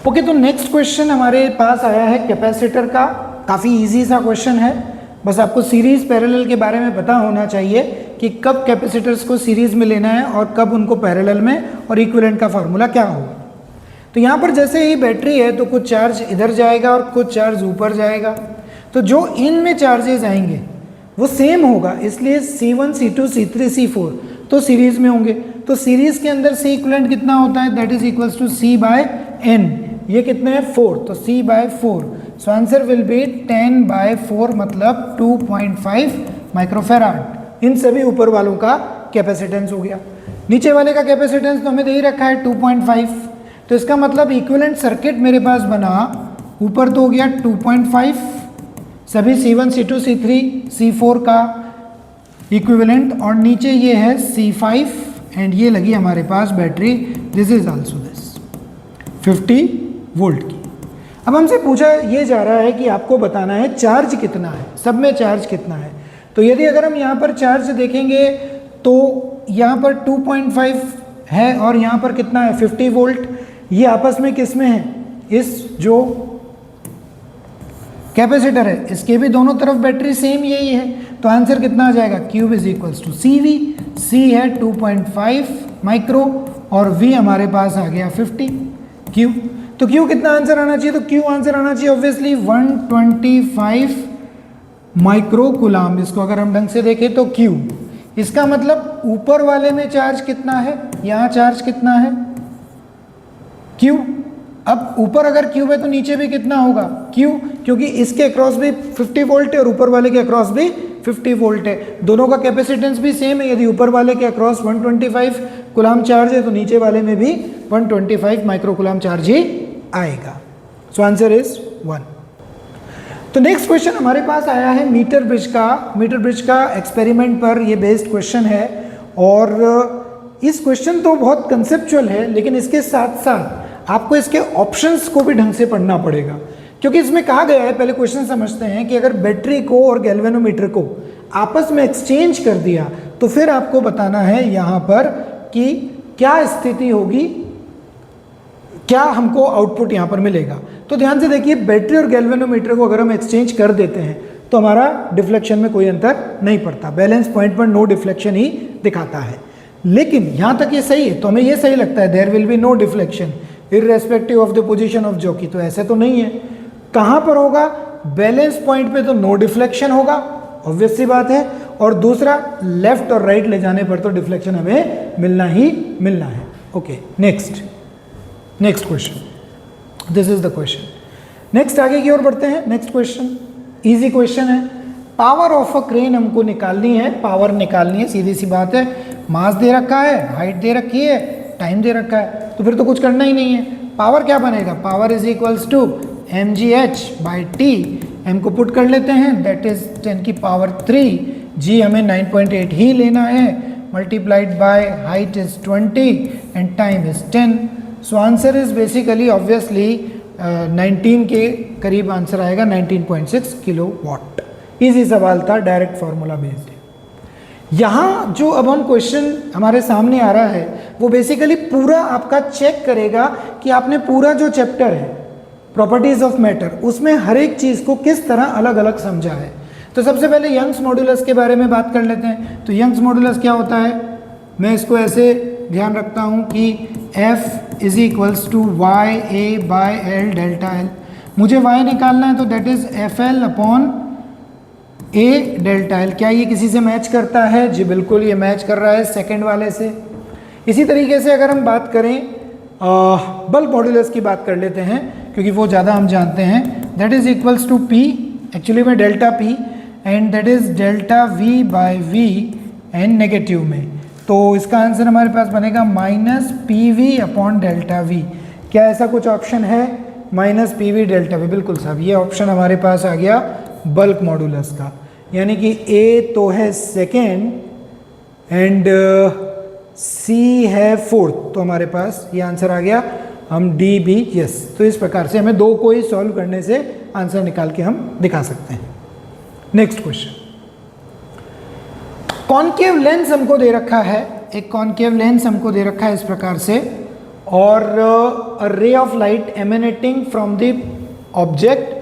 Okay, तो next question हमारे पास आया है कैपेसिटर का। काफ़ी इजी सा क्वेश्चन है, बस आपको सीरीज पैरेलल के बारे में पता होना चाहिए कि कब कैपेसिटर्स को सीरीज में लेना है और कब उनको पैरेलल में, और इक्विवेलेंट का फार्मूला क्या होगा। तो यहाँ पर जैसे ही बैटरी है तो कुछ चार्ज इधर जाएगा और कुछ चार्ज ऊपर जाएगा, तो जो इनमें चार्जेस आएंगे वो सेम होगा, इसलिए C1 C2 C3 C4 तो सीरीज में होंगे। तो सीरीज के अंदर C इक्विवेलेंट कितना होता है, that is equals to C/N। ये कितने हैं 4, तो C/4। So answer will B 10/4 मतलब 2.5 माइक्रोफैराड। इन सभी ऊपर वालों का कैपेसिटेंस हो गया। नीचे वाले का कैपेसिटेंस तो हमें दे ही रखा है 2.5, तो इसका मतलब इक्विवेलेंट सर्किट मेरे पास बना, ऊपर तो हो गया 2.5 सभी C1 C2 C3 C4 का इक्विवेलेंट, और नीचे ये है C5 एंड ये लगी हमारे पास battery, this is also this 50 volt की। अब हमसे पूछा ये जा रहा है कि आपको बताना है चार्ज कितना है, सब में चार्ज कितना है। तो यदि अगर हम यहाँ पर चार्ज देखेंगे तो यहाँ पर 2.5 है और यहाँ पर कितना है 50 वोल्ट। ये आपस में किस में है, इस जो कैपेसिटर है इसके भी दोनों तरफ बैटरी सेम यही है, तो आंसर कितना आ जाएगा, Q is equals to CV। C है 2.5 माइक्रो और V हमारे पास आ गया 50 Q। तो Q कितना आंसर आना चाहिए, तो Q आंसर आना चाहिए ऑब्वियसली 125 माइक्रो कूलाम। इसको अगर हम ढंग से देखें तो Q, इसका मतलब ऊपर वाले में चार्ज कितना है, यहाँ चार्ज कितना है Q। अब ऊपर अगर Q है तो नीचे भी कितना होगा Q, क्योंकि इसके अक्रॉस भी 50 वोल्ट है और ऊपर वाले के अक्रॉस भी 50 वोल्ट है, दोनों का कैपेसिटेंस भी सेम है। यदि ऊपर वाले के अक्रॉस 125 कूलाम चार्ज है तो नीचे वाले में भी 125 माइक्रो कूलाम चार्ज ही आएगा। सो आंसर इज 1। तो नेक्स्ट क्वेश्चन हमारे पास आया है मीटर ब्रिज का। मीटर ब्रिज का एक्सपेरिमेंट पर ये बेस्ड क्वेश्चन है, और इस क्वेश्चन तो बहुत कंसेप्चुअल है, लेकिन इसके साथ साथ आपको इसके ऑप्शंस को भी ढंग से पढ़ना पड़ेगा, क्योंकि इसमें कहा गया है, पहले क्वेश्चन समझते हैं कि अगर बैटरी को और गैल्वेनोमीटर को आपस में एक्सचेंज कर दिया तो फिर आपको बताना है यहाँ पर कि क्या स्थिति होगी, क्या हमको आउटपुट यहाँ पर मिलेगा। तो ध्यान से देखिए, बैटरी और गैल्वेनोमीटर को अगर हम एक्सचेंज कर देते हैं तो हमारा डिफ्लेक्शन में कोई अंतर नहीं पड़ता, बैलेंस पॉइंट पर नो डिफ्लेक्शन ही दिखाता है। लेकिन यहाँ तक ये सही है, तो हमें ये सही लगता है, there will be no deflection irrespective of the position of jockey. तो ऐसे तो नहीं है, कहाँ पर होगा, बैलेंस पॉइंट पे तो नो डिफ्लेक्शन होगा, ऑब्वियस सी बात है, और दूसरा लेफ्ट और राइट ले जाने पर तो डिफ्लेक्शन हमें मिलना ही मिलना है। Okay, next question, this is the question. Next आगे की ओर बढ़ते हैं। नेक्स्ट क्वेश्चन इजी क्वेश्चन है। पावर ऑफ अ क्रेन हमको निकालनी है, पावर निकालनी है, सीधी सी बात है। मास दे रखा है, हाइट दे रखी है, टाइम दे रखा है, तो फिर तो कुछ करना ही नहीं है। पावर क्या बनेगा, power is equals to mgh/t। m को पुट कर लेते हैं, दैट इज 10 की पावर 3, g हमें 9.8 ही लेना है, multiplied by height is 20 and time is 10। So answer is basically obviously 19 के करीब आंसर आएगा, 19.6 किलोवाट। इजी सवाल था, डायरेक्ट फॉर्मूला बेस्ड है। यहाँ जो अब हम क्वेश्चन हमारे सामने आ रहा है वो बेसिकली पूरा आपका चेक करेगा कि आपने पूरा जो चैप्टर है प्रॉपर्टीज ऑफ मैटर, उसमें हर एक चीज़ को किस तरह अलग अलग समझा है। तो सबसे पहले यंग्स मॉड्यूलस के बारे में बात कर लेते हैं। तो यंग्स मॉड्यूलस क्या होता है, मैं इसको ऐसे ध्यान रखता हूँ कि F is equals to YA/L delta L। मुझे Y निकालना है तो that is FL upon A delta L। क्या ये किसी से मैच करता है, जी बिल्कुल ये मैच कर रहा है सेकंड वाले से। इसी तरीके से अगर हम बात करें बल्क मॉड्यूलस की बात कर लेते हैं, क्योंकि वो ज़्यादा हम जानते हैं, that is equals to P, actually में delta P, and that is delta V/V and negative में। तो इसका आंसर हमारे पास बनेगा -PV अपॉन डेल्टा V। क्या ऐसा कुछ ऑप्शन है, -PV डेल्टा V? बिल्कुल साहब, ये ऑप्शन हमारे पास आ गया बल्क मॉड्यूलस का, यानी कि A तो है सेकेंड एंड C है फोर्थ, तो हमारे पास ये आंसर आ गया, हम D भी यस। तो इस प्रकार से हमें दो को ही सॉल्व करने से आंसर निकाल के हम दिखा सकते हैं। नेक्स्ट क्वेश्चन, कॉनकेव लेंस हमको दे रखा है, एक कॉनकेव लेंस हमको दे रखा है इस प्रकार से, और a ray of light emanating from the object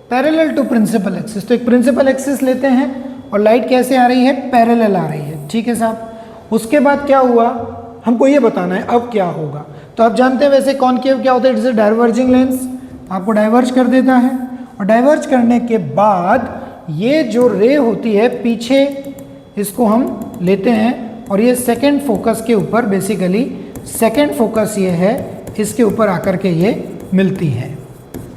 parallel to principal axis। तो एक प्रिंसिपल एक्सिस लेते हैं और लाइट कैसे आ रही है, पैरेलल आ रही है, ठीक है साहब। उसके बाद क्या हुआ, हमको ये बताना है अब क्या होगा। तो आप जानते हैं वैसे कॉनकेव क्या होता है, इट्स अ डाइवर्जिंग लेंस, आपको डाइवर्ज कर देता है और डाइवर्ज करने के बाद ये जो रे होती है पीछे, इसको हम लेते हैं और ये सेकंड फोकस के ऊपर, बेसिकली सेकंड फोकस ये है, इसके ऊपर आकर के ये मिलती है,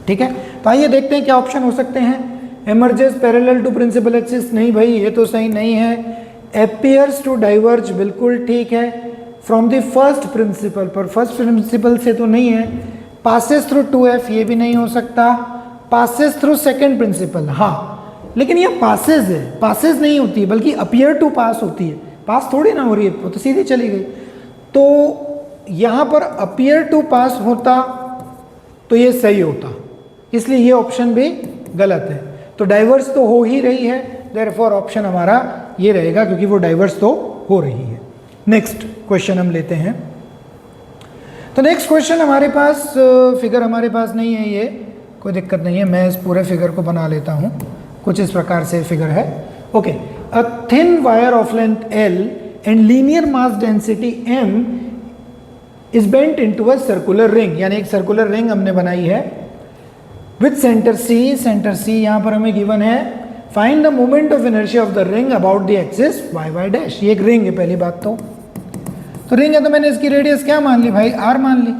ठीक है। तो आइए देखते हैं क्या ऑप्शन हो सकते हैं। Emerges parallel to principal axis, नहीं भाई ये तो सही नहीं है। एपियर्स टू डाइवर्ज, बिल्कुल ठीक है। फ्रॉम द फर्स्ट प्रिंसिपल, पर फर्स्ट प्रिंसिपल से तो नहीं है। पासेस थ्रू 2f, ये भी नहीं हो सकता। पासेस थ्रू सेकंड प्रिंसिपल, हाँ, लेकिन ये पासेस है, पासेस नहीं होती है बल्कि अपीयर टू पास होती है, पास थोड़ी ना हो रही है, वो तो सीधी चली गई। तो यहाँ पर अपीयर टू पास होता तो ये सही होता, इसलिए ये ऑप्शन भी गलत है। तो डाइवर्स तो हो ही रही है, देयरफॉर ऑप्शन हमारा ये रहेगा, क्योंकि वो डाइवर्स तो हो रही है। नेक्स्ट क्वेश्चन हम लेते हैं। तो नेक्स्ट क्वेश्चन हमारे पास, फिगर हमारे पास नहीं है, ये कोई दिक्कत नहीं है, मैं इस पूरे फिगर को बना लेता हूँ। कुछ इस प्रकार से फिगर है। Okay, a thin wire of length L and linear mass density M is bent into a circular ring, यानी एक सर्कुलर रिंग हमने बनाई है with centre C। Centre C यहाँ पर हमें गिवन है। Find the moment of inertia of the ring about the axis y dash. ये एक रिंग है, पहली बात तो रिंग है, तो मैंने इसकी रेडियस क्या मान ली भाई, r मान ली।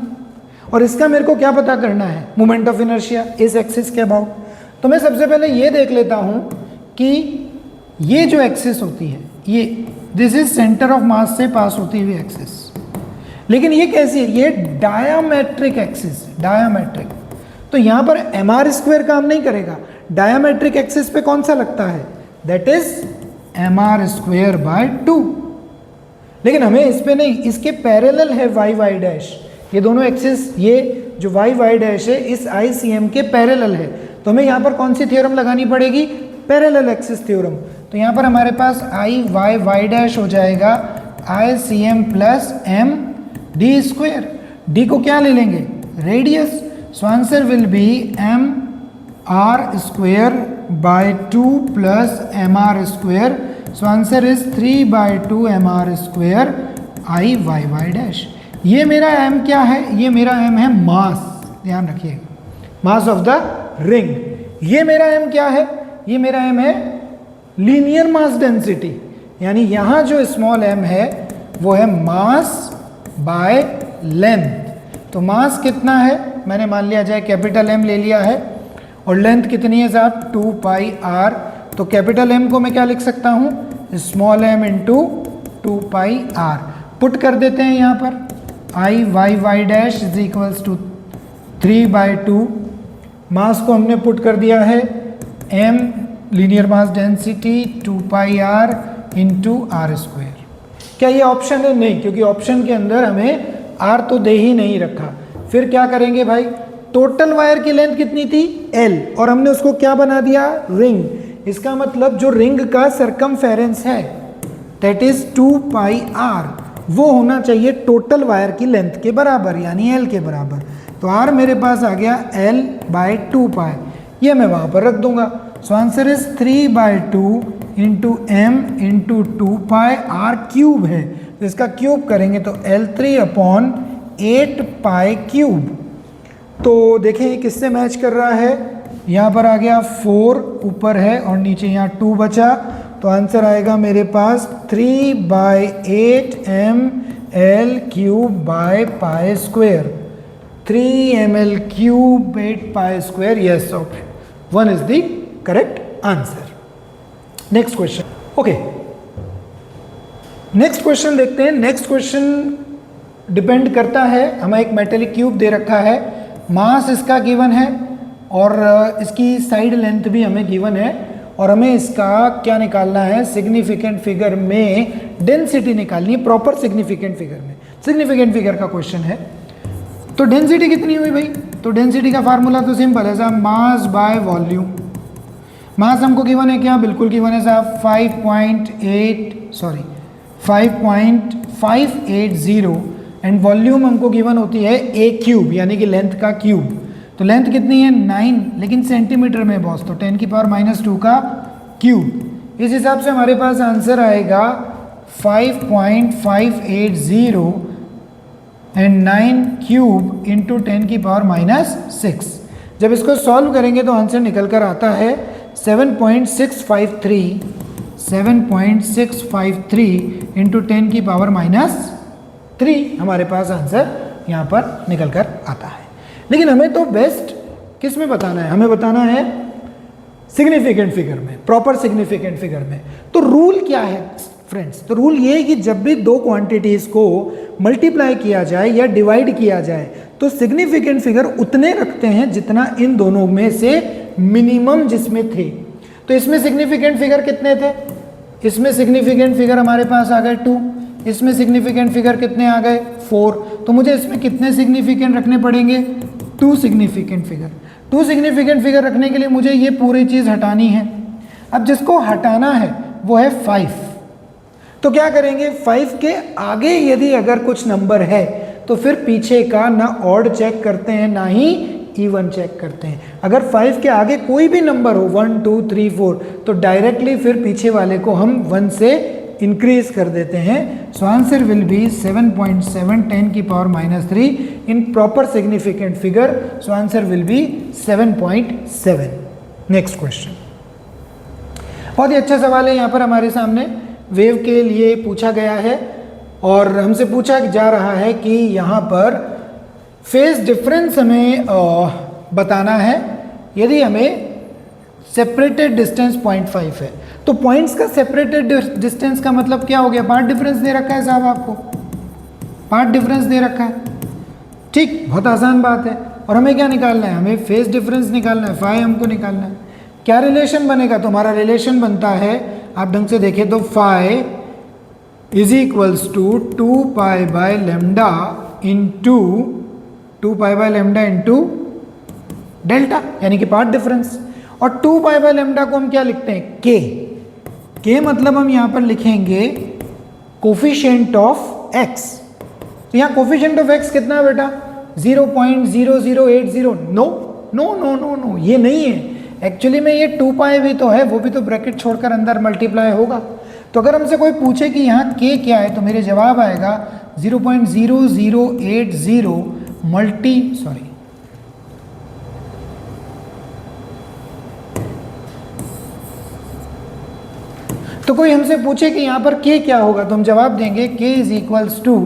और इसका मेरे को क्या पता करना है, मोमेंट ऑफ इनर्शिया इस एक्सिस के अबाउट। तो मैं सबसे पहले ये देख लेता हूँ कि ये जो एक्सिस होती है, ये this is centre of mass से पास होती हुई एक्सिस, लेकिन ये कैसी है, ये डायामेट्रिक एक्सिस, डायामेट्रिक। तो यहाँ पर mr² काम नहीं करेगा, डायामेट्रिक एक्सिस पे कौन सा लगता है, दैट इज mr²/2। लेकिन हमें इस पे नहीं, इसके पैरेलल है y डैश। ये दोनों एक्सिस, ये जो y डैश है इस ICM के पैरेलल है, तो हमें यहाँ पर कौन सी थ्योरम लगानी पड़ेगी, पैरेलल एक्सिस थ्योरम। तो यहाँ पर हमारे पास y डैश हो जाएगा ICM प्लस md²। d को क्या ले लेंगे, radius. So answer will B mr²/2 plus mr²। So answer is 3/2 mr² y dash. ये मेरा m क्या है, ये मेरा m है मास, ध्यान रखिएगा, मास ऑफ द रिंग। ये मेरा m क्या है, ये मेरा m है लीनियर मास डेंसिटी, यानी यहाँ जो स्मॉल m है वो है मास बाय लेंथ। तो मास कितना है, मैंने मान लिया जाए कैपिटल M ले लिया है, और लेंथ कितनी है साहब, 2πr। तो कैपिटल M को मैं क्या लिख सकता हूँ, small m into 2πr। Put कर देते हैं यहाँ पर, y dash is equals to 3/2। Mass को हमने पुट कर दिया है, m linear mass density 2πr into r²। क्या ये ऑप्शन है, नहीं, क्योंकि ऑप्शन के अंदर हमें r तो दे ही नहीं रखा। फिर क्या करेंगे भाई, टोटल वायर की लेंथ कितनी थी L, और हमने उसको क्या बना दिया, रिंग। इसका मतलब जो रिंग का सरकमफेरेंस है दैट इज 2πr, वो होना चाहिए टोटल वायर की लेंथ के बराबर, यानी L के बराबर। तो r मेरे पास आ गया L/2π, ये मैं वहाँ पर रख दूंगा। सो answer is 3/2 into m into 2πr³ है, तो इसका क्यूब करेंगे तो L3/8π³। तो देखें ये किससे मैच कर रहा है, यहाँ पर आ गया 4 ऊपर है और नीचे यहाँ 2 बचा, तो आंसर आएगा मेरे पास 3/8ml³ 3ml³ 8π²। Yes, option 1 is the correct answer. Next question. Okay, next question देखते हैं। नेक्स्ट क्वेश्चन डिपेंड करता है, हमें एक मेटेलिक क्यूब दे रखा है, मास इसका गिवन है और इसकी साइड लेंथ भी हमें गिवन है, और हमें इसका क्या निकालना है, सिग्निफिकेंट फिगर में डेंसिटी निकालनी है, प्रॉपर सिग्निफिकेंट फिगर में। सिग्निफिकेंट फिगर का क्वेश्चन है, तो डेंसिटी कितनी हुई भाई, तो डेंसिटी का फार्मूला तो सिंपल है साहब, मास बाय वॉल्यूम। मास हमको गिवन है क्या, बिल्कुल गिवन है साहब, 5.580 एंड वॉल्यूम हमको गिवन होती है ए क्यूब यानी कि लेंथ का क्यूब। तो लेंथ कितनी है 9, लेकिन सेंटीमीटर में बॉस, तो 10⁻⁻² का क्यूब। इस हिसाब से हमारे पास आंसर आएगा 5.580 एंड 9 क्यूब इंटू 10⁻⁻6। जब इसको सॉल्व करेंगे तो आंसर निकल कर आता है 7.653 इंटू 10⁻³ हमारे पास आंसर यहाँ पर निकल कर आता है। लेकिन हमें तो बेस्ट किस में बताना है, हमें बताना है सिग्निफिकेंट फिगर में, प्रॉपर सिग्निफिकेंट फिगर में। तो रूल क्या है फ्रेंड्स? तो रूल ये है कि जब भी दो क्वांटिटीज़ को मल्टीप्लाई किया जाए या डिवाइड किया जाए तो सिग्निफिकेंट फिगर उतने रखते हैं जितना इन दोनों में से मिनिमम जिसमें थे। तो इसमें सिग्निफिकेंट फिगर कितने थे? इसमें सिग्निफिकेंट फिगर हमारे पास आ गए 2, इसमें सिग्निफिकेंट फिगर कितने आ गए 4। तो मुझे इसमें कितने सिग्निफिकेंट रखने पड़ेंगे? 2 सिग्निफिकेंट फिगर। 2 सिग्निफिकेंट फिगर रखने के लिए मुझे ये पूरी चीज़ हटानी है। अब जिसको हटाना है वो है 5। तो क्या करेंगे, 5 के आगे यदि अगर कुछ नंबर है तो फिर पीछे का ना ऑड चेक करते हैं ना ही इवन चेक करते हैं। अगर 5 के आगे कोई भी नंबर हो 1 2 3 4 तो डायरेक्टली फिर पीछे वाले को हम 1 से इंक्रीज कर देते हैं। So answer will B 7.7 10⁻³ in proper significant figure. So answer will B 7.7। Next question, बहुत ही अच्छा सवाल है यहाँ पर हमारे सामने, वेव के लिए पूछा गया है और हमसे पूछा जा रहा है कि यहाँ पर फेज डिफरेंस हमें बताना है यदि हमें सेपरेटेड डिस्टेंस 0.5 है। तो पॉइंट्स का सेपरेटेड डिस्टेंस का मतलब क्या हो गया? पार्ट डिफरेंस दे रखा है साहब, आपको पार्ट डिफरेंस दे रखा है, ठीक, बहुत आसान बात है। और हमें क्या निकालना है? हमें फेज डिफरेंस निकालना है, फाई हमको निकालना है। क्या रिलेशन बनेगा? तो हमारा रिलेशन बनता है, आप ढंग से देखें तो phi is equals to 2π/λ into 2π/λ into delta यानी कि पार्ट डिफरेंस। और 2π/λ को हम क्या लिखते हैं? के मतलब हम यहाँ पर लिखेंगे कोफिशिएंट ऑफ x। तो यहाँ कोफिशिएंट ऑफ x कितना है बेटा? 0.0080। No no no no no, ये नहीं है एक्चुअली में, ये 2π भी तो है, वो भी तो ब्रैकेट छोड़कर अंदर मल्टीप्लाई होगा। तो अगर हमसे कोई पूछे कि यहाँ k क्या है तो मेरे जवाब आएगा 0.0080 तो कोई हमसे पूछे कि यहाँ पर k क्या होगा तो हम जवाब देंगे k is equals to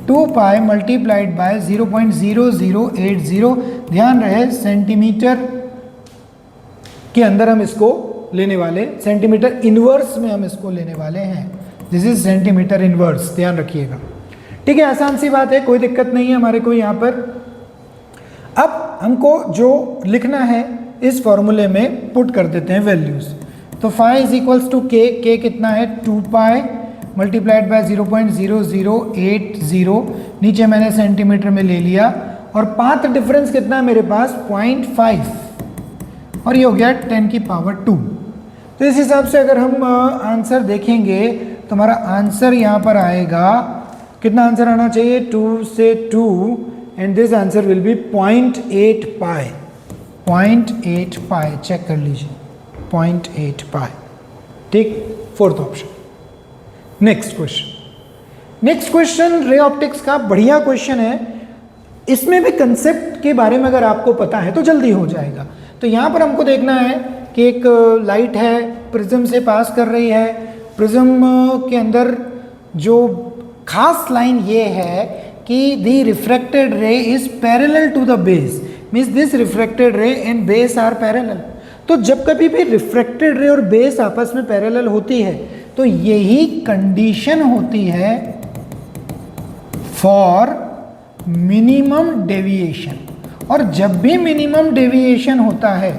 2π multiplied by 0.0080। ध्यान रहे सेंटीमीटर के अंदर हम इसको लेने वाले, सेंटीमीटर इनवर्स में हम इसको लेने वाले हैं। दिस इज सेंटीमीटर इनवर्स, ध्यान रखिएगा, ठीक है। आसान सी बात है, कोई दिक्कत नहीं है हमारे को यहाँ पर। अब हमको जो लिखना है इस फॉर्मूले में पुट कर देते हैं वैल्यूज। तो फाई इज इक्वल्स टू के कितना है? 2π मल्टीप्लाइड बाय 0.0080, नीचे मैंने सेंटीमीटर में ले लिया, और पाथ डिफरेंस कितना है मेरे पास? 0.5, और ये हो गया 10⁻²। तो इस हिसाब से अगर हम आंसर देखेंगे तो हमारा आंसर यहाँ पर आएगा, कितना आंसर आना चाहिए? 2 से 2, and this answer will be 0.8π। 0.8π check कर लीजिए, 0.8π, ठीक, fourth option. Next question ray optics का बढ़िया क्वेश्चन है। इसमें भी कंसेप्ट के बारे में अगर आपको पता है तो जल्दी हो जाएगा। तो यहाँ पर हमको देखना है कि एक लाइट है, प्रिज्म से पास कर रही है। प्रिज्म के अंदर जो खास लाइन ये है कि the refracted ray is parallel to the base, means this refracted ray and base are parallel. तो जब कभी भी रिफ्रैक्टेड रे और बेस आपस में पैरेलल होती है तो यही कंडीशन होती है फॉर मिनिमम डेविएशन। और जब भी मिनिमम डेविएशन होता है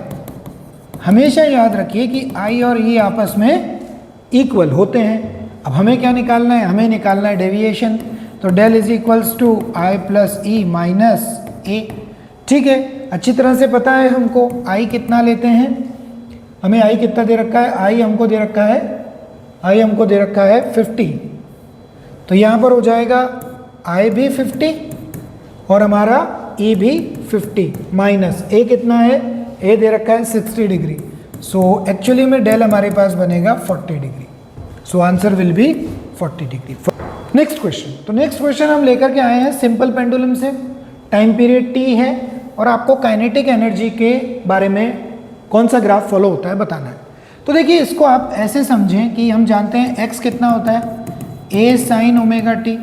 हमेशा याद रखिए कि आई और ई आपस में इक्वल होते हैं। अब हमें क्या निकालना है? हमें निकालना है डेविएशन। तो del is equals to I plus E minus A, ठीक है। अच्छी तरह से पता है हमको आई कितना लेते हैं, हमें आई कितना दे रखा है? आई हमको दे रखा है 50। तो यहाँ पर हो जाएगा आई भी 50 और हमारा ई भी 50 माइनस ए कितना है, ए दे रखा है 60 डिग्री। सो एक्चुअली में डेल हमारे पास बनेगा 40 degree. So answer will B 40 degree. Next question, तो नेक्स्ट क्वेश्चन हम लेकर के आए हैं सिंपल पेंडुलम से। टाइम पीरियड टी है और आपको काइनेटिक एनर्जी के बारे में कौन सा ग्राफ फॉलो होता है बताना है। तो देखिए इसको आप ऐसे समझें कि हम जानते हैं x कितना होता है, a साइन ओमेगा टी।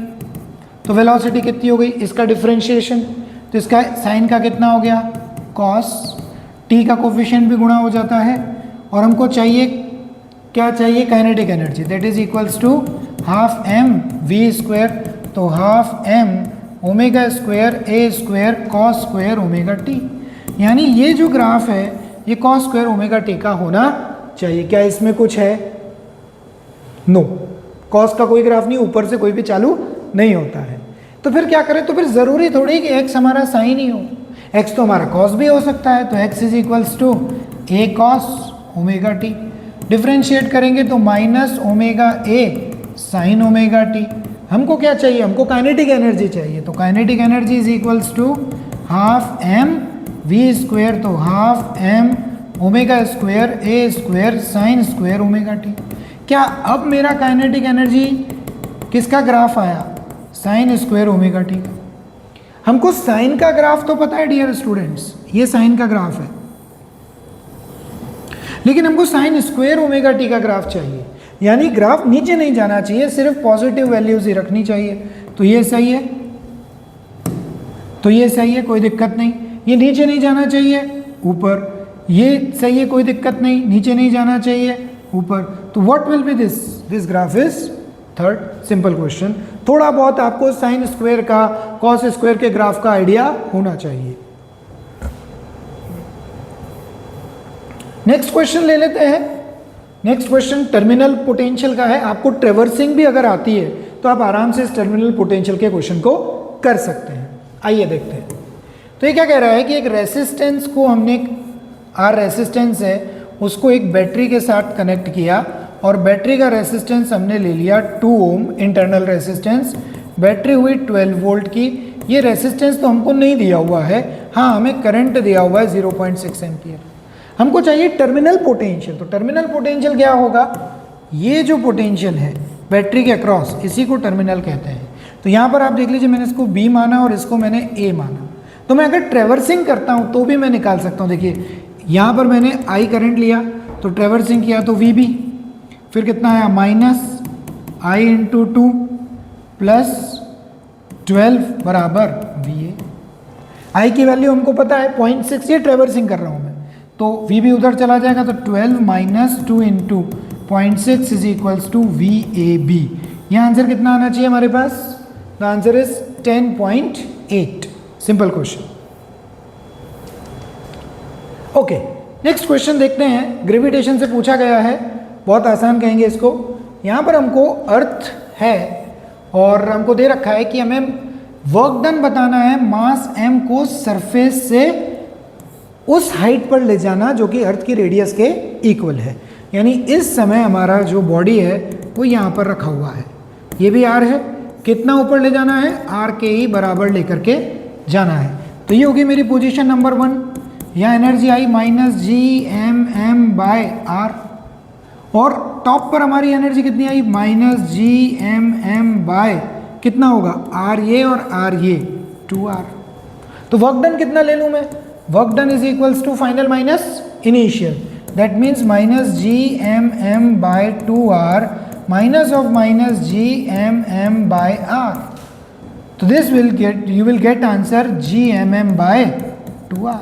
तो वेलोसिटी कितनी हो गई, इसका डिफरेंशिएशन, तो इसका साइन का कितना हो गया cos, t का कोफिशिएंट भी गुणा हो जाता है और हमको चाहिए क्या चाहिए, kinetic energy, that is equals to half m v square, तो half m omega square a square cos square omega t। यानी ये जो ग्राफ है ये कॉस स्क्वायर ओमेगा t का होना चाहिए। क्या इसमें कुछ है, नो, कॉस का कोई ग्राफ नहीं, ऊपर से कोई भी चालू नहीं होता है। तो फिर क्या करें, तो फिर ज़रूरी थोड़ी कि x हमारा साइन ही हो, x तो हमारा कॉस भी हो सकता है। तो x is equals to a cos omega T, differentiate करेंगे तो minus omega a sine omega T. हमको क्या चाहिए, हमको काइनेटिक एनर्जी चाहिए, तो kinetic energy is equals to half m v square, तो half m omega square a square sine square omega T. क्या अब मेरा काइनेटिक एनर्जी किसका ग्राफ आया, साइन स्क्वायर ओमेगा टी का। हमको साइन का ग्राफ तो पता है डियर स्टूडेंट्स, ये साइन का ग्राफ है, लेकिन हमको साइन स्क्वायर ओमेगा टी का ग्राफ चाहिए। यानी ग्राफ नीचे नहीं जाना चाहिए, सिर्फ पॉजिटिव वैल्यूज ही रखनी चाहिए। तो ये सही है, तो ये सही है, कोई दिक्कत नहीं। ये नीचे नहीं जाना चाहिए, ऊपर, ये सही है, कोई दिक्कत नहीं, नीचे नहीं जाना चाहिए, ऊपर। तो what will be this, this graph is third. Simple question. थोड़ा बहुत आपको साइन स्क्वायर का, कॉस स्क्वायर के ग्राफ का आइडिया होना चाहिए। नेक्स्ट क्वेश्चन ले लेते हैं। नेक्स्ट क्वेश्चन टर्मिनल पोटेंशियल का है। आपको ट्रेवर्सिंग भी अगर आती है तो आप आराम से इस टर्मिनल पोटेंशियल के क्वेश्चन को कर सकते हैं। आइए देखते हैं। तो ये क्या कह रहा है कि एक रेसिस्टेंस को हमने, आर रेसिस्टेंस है, उसको एक बैटरी के साथ कनेक्ट किया और बैटरी का रेसिस्टेंस हमने ले लिया 2 ओम इंटरनल रेसिस्टेंस। बैटरी हुई 12 वोल्ट की। ये रेसिस्टेंस तो हमको नहीं दिया हुआ है, हाँ हमें करंट दिया हुआ है 0.6 एम्पियर। हमको चाहिए टर्मिनल पोटेंशियल। तो टर्मिनल पोटेंशियल क्या होगा, ये जो पोटेंशियल है बैटरी के अक्रॉस, इसी को टर्मिनल कहते हैं। तो यहाँ पर आप देख लीजिए, मैंने इसको B माना और इसको मैंने A माना। तो मैं अगर ट्रेवर्सिंग करता हूँ तो भी मैं निकाल सकता हूँ। देखिए यहाँ पर मैंने I करंट लिया तो ट्रेवर्सिंग किया तो VB, फिर कितना आया माइनस I इंटू 2 प्लस 12 बराबर VA। I की वैल्यू हमको पता है 0.6, ये ट्रेवर्सिंग कर रहा हूँ मैं, तो VB उधर चला जाएगा, तो 12 minus 2 into 0.6 is equals to VAB। यहाँ आंसर कितना आना चाहिए हमारे पास, the answer is 10.8। Simple question. Okay, next question देखते हैं। ग्रेविटेशन से पूछा गया है, बहुत आसान कहेंगे इसको। यहाँ पर हमको अर्थ है और हमको दे रखा है कि हमें वर्क डन बताना है, मास m को सरफेस से उस हाइट पर ले जाना जो कि अर्थ की रेडियस के इक्वल है। यानी इस समय हमारा जो बॉडी है वो यहाँ पर रखा हुआ है, ये भी r है, कितना ऊपर ले जाना है, r के ही बराबर लेकर के जाना है। तो ये होगी मेरी पोजीशन नंबर 1। यहाँ energy I minus GMM by r, और टॉप पर हमारी एनर्जी कितनी आई, माइनस GMM बाय कितना होगा, RA और RA 2r। तो वर्क डन कितना ले लूँ मैं, work done is equals to final minus initial, that means minus GMM by 2r minus of minus GMM by r। तो this will get, you will get answer GMM by 2r।